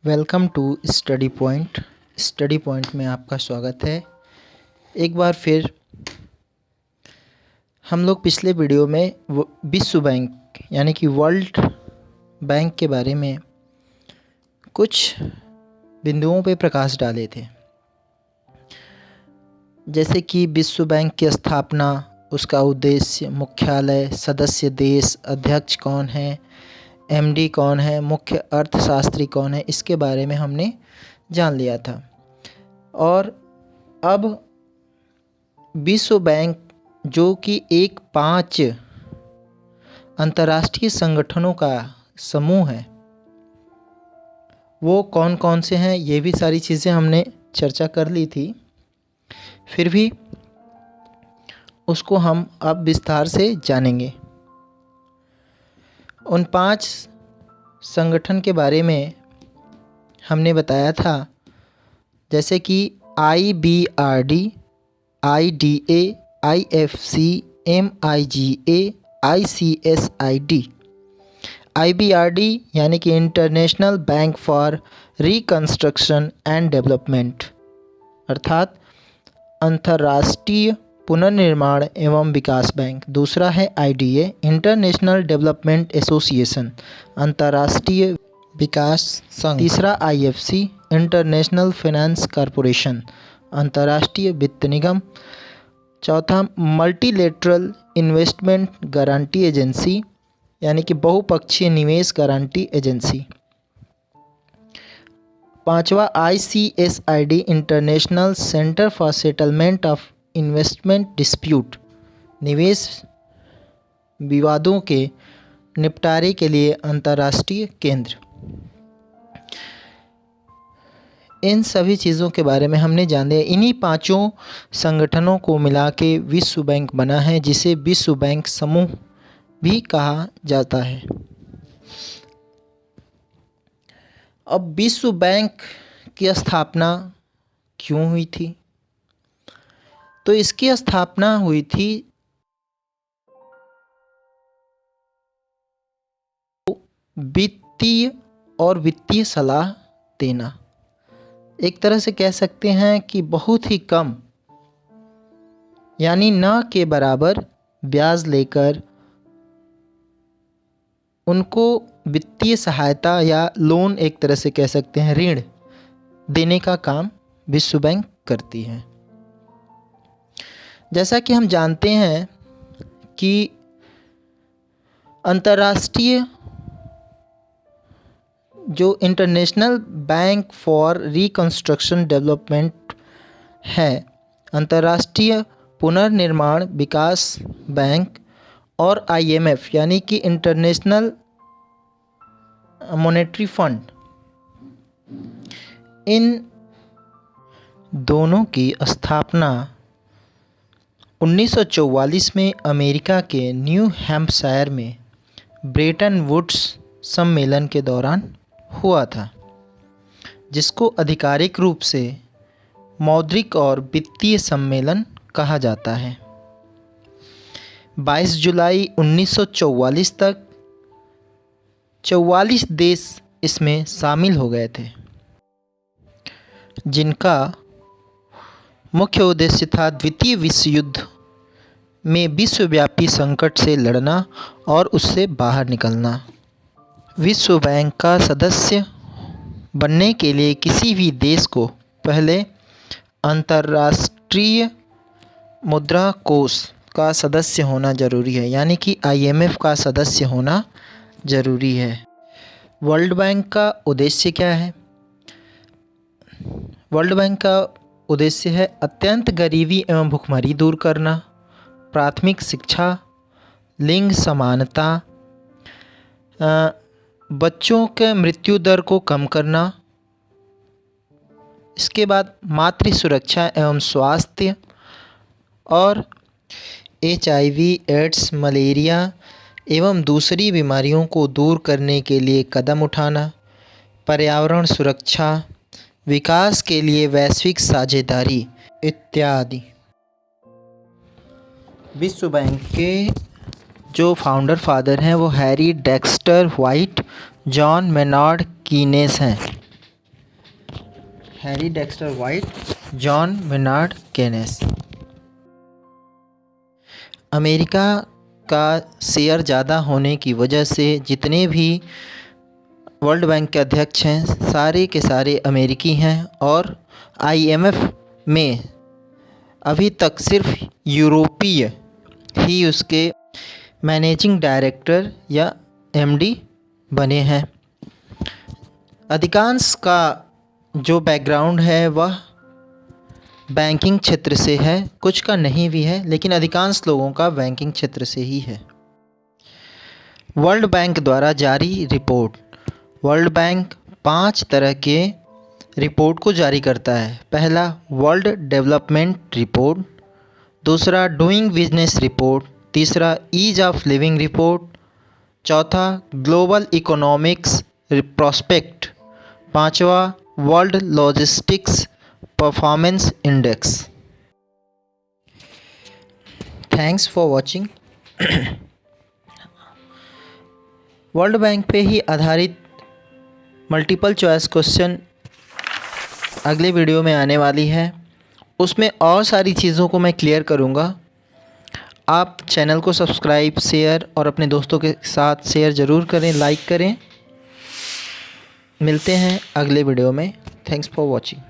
Welcome to study point. Study point में आपका स्वागत है। एक बार फिर हम लोग पिछले वीडियो में विश्व बैंक यानी कि वर्ल्ड बैंक के बारे में कुछ बिंदुओं पे प्रकाश डाले थे, जैसे कि विश्व बैंक की स्थापना, उसका उद्देश्य, मुख्यालय, सदस्य देश, अध्यक्ष कौन है, एमडी कौन है, मुख्य अर्थशास्त्री कौन है, इसके बारे में हमने जान लिया था। और अब विश्व बैंक जो कि एक 5 अंतर्राष्ट्रीय संगठनों का समूह है, वो कौन कौन से हैं, ये भी सारी चीज़ें हमने चर्चा कर ली थी। फिर भी उसको हम अब विस्तार से जानेंगे। उन 5 संगठन के बारे में हमने बताया था, जैसे कि IBRD, IDA, IFC, MIGA, ICSID। IBRD यानी कि international bank for reconstruction and development, अर्थात अंतर्राष्ट्रीय पुनर्निर्माण एवं विकास बैंक। दूसरा है IDA, इंटरनेशनल डेवलपमेंट एसोसिएशन, अंतर्राष्ट्रीय विकास संघ। तीसरा IFC, इंटरनेशनल फाइनेंस कॉरपोरेशन, अंतर्राष्ट्रीय वित्त निगम। चौथा मल्टीलेटरल इन्वेस्टमेंट गारंटी एजेंसी, यानी कि बहुपक्षीय निवेश गारंटी एजेंसी। पांचवा ICSID, international centre for settlement of investment dispute, निवेश विवादों के निपटारे के लिए अंतर्राष्ट्रीय केंद्र। इन सभी चीज़ों के बारे में हमने जान लिया। इन्हीं 5 संगठनों को मिला के विश्व बैंक बना है, जिसे विश्व बैंक समूह भी कहा जाता है। अब विश्व बैंक की स्थापना क्यों हुई थी? तो इसकी स्थापना हुई थी वित्तीय सलाह देना। एक तरह से कह सकते हैं कि बहुत ही कम यानी न के बराबर ब्याज लेकर उनको वित्तीय सहायता या लोन, एक तरह से कह सकते हैं ऋण देने का काम विश्व बैंक करती है। जैसा कि हम जानते हैं कि अंतर्राष्ट्रीय जो international bank for reconstruction development है, अंतर्राष्ट्रीय पुनर्निर्माण विकास बैंक, और IMF यानी कि इंटरनेशनल मॉनेटरी फंड, इन दोनों की स्थापना 1944 में अमेरिका के न्यू हैम्पशायर में ब्रेटन वुड्स सम्मेलन के दौरान हुआ था, जिसको आधिकारिक रूप से मौद्रिक और वित्तीय सम्मेलन कहा जाता है। 22 जुलाई 1944 तक 44 देश इसमें शामिल हो गए थे, जिनका मुख्य उद्देश्य था द्वितीय विश्व युद्ध में विश्वव्यापी संकट से लड़ना और उससे बाहर निकलना। विश्व बैंक का सदस्य बनने के लिए किसी भी देश को पहले अंतर्राष्ट्रीय मुद्रा कोष का सदस्य होना जरूरी है, यानी कि IMF का सदस्य होना जरूरी है। वर्ल्ड बैंक का उद्देश्य क्या है? वर्ल्ड बैंक का उद्देश्य है अत्यंत गरीबी एवं भुखमरी दूर करना, प्राथमिक शिक्षा, लिंग समानता, बच्चों के मृत्यु दर को कम करना, इसके बाद मातृ सुरक्षा एवं स्वास्थ्य, और HIV, एड्स, मलेरिया एवं दूसरी बीमारियों को दूर करने के लिए कदम उठाना, पर्यावरण सुरक्षा, विकास के लिए वैश्विक साझेदारी इत्यादि। विश्व बैंक के जो फाउंडर फादर हैं वो Harry Dexter White, John Maynard Keynes हैं। Harry Dexter White, John Maynard Keynes. America का शेयर ज़्यादा होने की वजह से जितने भी वर्ल्ड बैंक के अध्यक्ष हैं सारे के सारे अमेरिकी हैं, और IMF में अभी तक सिर्फ यूरोपीय ही उसके मैनेजिंग डायरेक्टर या MD बने हैं। अधिकांश का जो बैकग्राउंड है वह बैंकिंग क्षेत्र से है, कुछ का नहीं भी है, लेकिन अधिकांश लोगों का बैंकिंग क्षेत्र से ही है। वर्ल्ड बैंक द्वारा जारी रिपोर्ट। वर्ल्ड बैंक 5 तरह के रिपोर्ट को जारी करता है। पहला वर्ल्ड डेवलपमेंट रिपोर्ट, दूसरा डूइंग बिजनेस रिपोर्ट, तीसरा ईज ऑफ लिविंग रिपोर्ट, चौथा ग्लोबल इकोनॉमिक्स प्रॉस्पेक्ट, पांचवा world logistics performance index. Thanks for watching. World bank पे ही आधारित मल्टीपल चॉइस क्वेश्चन अगले वीडियो में आने वाली है, उसमें और सारी चीज़ों को मैं क्लियर करूँगा। आप चैनल को सब्सक्राइब, शेयर और अपने दोस्तों के साथ शेयर ज़रूर करें, लाइक करें। मिलते हैं अगले वीडियो में। Thanks for watching.